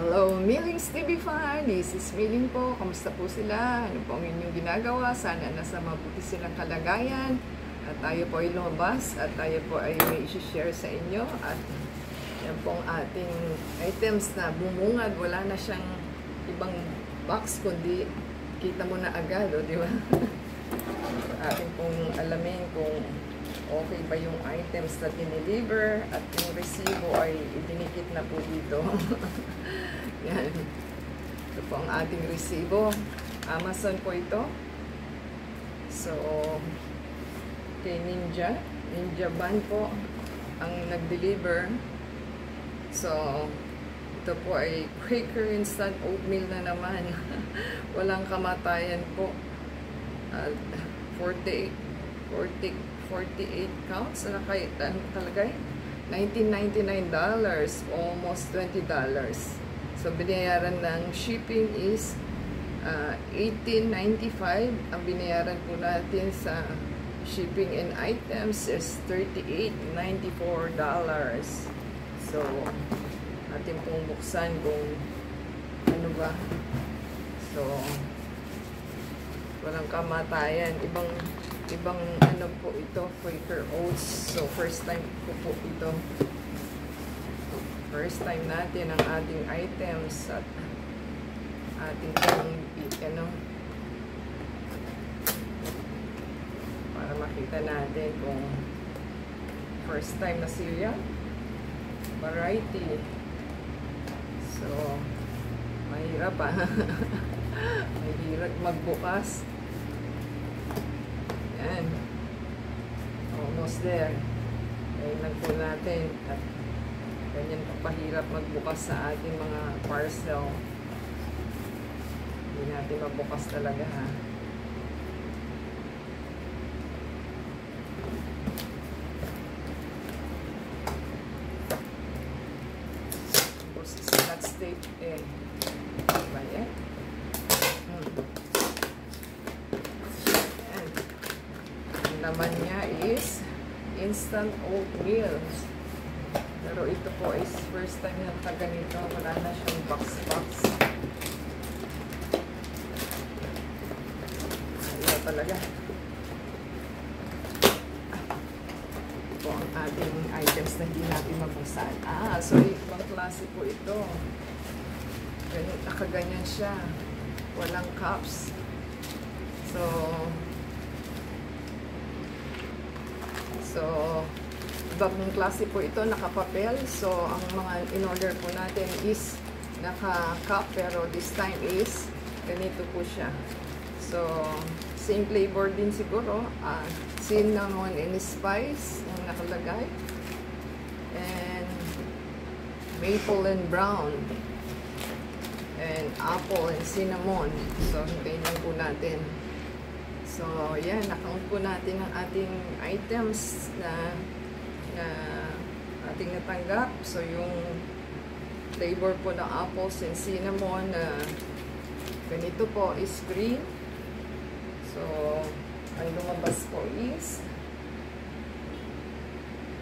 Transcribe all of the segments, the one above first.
Hello, Millings TV fan! This is Milling po. Kamusta po sila? Ano po ang inyong ginagawa? Sana nasa mabuti silang kalagayan. At tayo po ay lumabas at tayo po ay may isi-share sa inyo. At yan pong ating items na bumungad. Wala na siyang ibang box kundi kita mo na agad, o, di ba? Ating pong alamin kung okay ba yung items na dineliver at yung resibo ay idinikit na po dito. Yan. Ito po ang ating resibo. Amazon po ito. So, kay Ninja Van po ang nag-deliver. So, ito po ay Quaker Instant Oatmeal na naman. Walang kamatayan po. 48 counts na kalagay. $19.99, almost $20. So binayaran ng shipping is $18.95. Ang binayaran po natin sa shipping and items is $38.94. So atin pong buksan kung ano ba. So walang kamatayan, ibang ano po ito, Quaker Oats. So first time ko po ito, first time natin ang ating items at ating pong ano, para makita natin kung first time na cereal variety. So mahirap mahirap magbukas. Yan. Almost there. Ngayon lang po natin. At ganyan pahirap magbukas sa ating mga parcel. Hindi natin mabukas talaga, ha. Tapos scotch tape ba yan? Naman niya is instant oatmeal. Pero ito po is first time yung ganito. Wala na siyang box. Ayaw talaga. Ito ang ating items na hindi natin mabuksan. So ibang klase po ito. Nakaganyan siya. Walang cups. So, ibang klase po ito, nakapapel. So, ang mga in-order po natin is naka-cup, pero this time is ganito po siya. So, same flavor din siguro. Cinnamon and spice ang nakalagay. And maple and brown. And apple and cinnamon. So, hintayin lang po natin. So, yan, na-count po natin ang ating items na ating natanggap. So, yung flavor po ng apples and cinnamon na ganito po is green. So, ang lumabas po is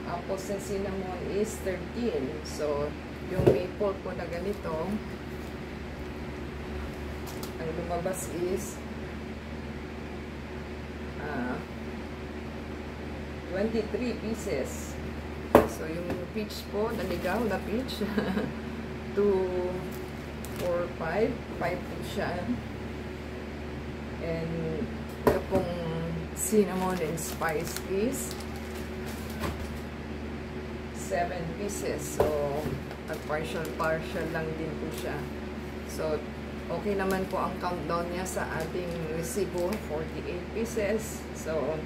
apples and cinnamon is 13. So, yung maple po na ganito, ang lumabas is 23 pieces. So, yung peach po, naligaw na peach. 2, 4, 5. 5 po siya. And, ito pong cinnamon and spice is 7 pieces. So, at partial lang din po siya. So, okay naman po ang countdown niya sa ating resibo, 48 pieces. So,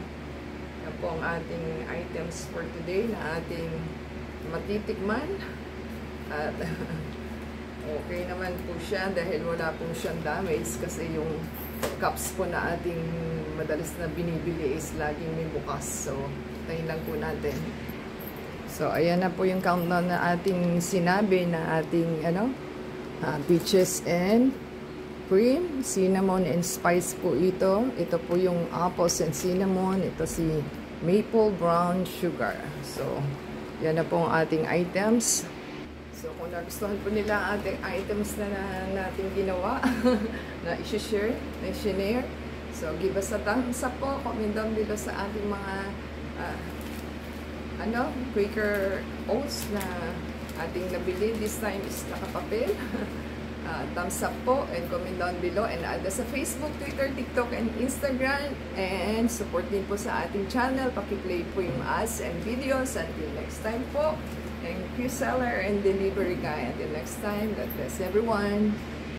yan po ang ating items for today na ating matitikman. At okay naman po siya dahil wala po siyang damage kasi yung cups po na ating madalas na binibili is laging may bukas. So, tayo lang po natin. So, ayan na po yung countdown na ating sinabi na ating peaches and cream, cinnamon and spice po ito. Ito po yung apples and cinnamon. Ito si maple brown sugar. So, yan na po ang ating items. So, So, kung nagustuhan po nila ang ating items na natin ginawa, na i-share, na i-share, so give us a thumbs up po, comment down below sa ating mga Quaker oats na ating nabili. This time is nakapapel. Thumbs up po and comment down below, and add us sa Facebook, Twitter, TikTok, and Instagram, and support din po sa ating channel. Paki-play po yung ads and videos. Until next time po, thank you seller and delivery guy. Until next time, God bless everyone.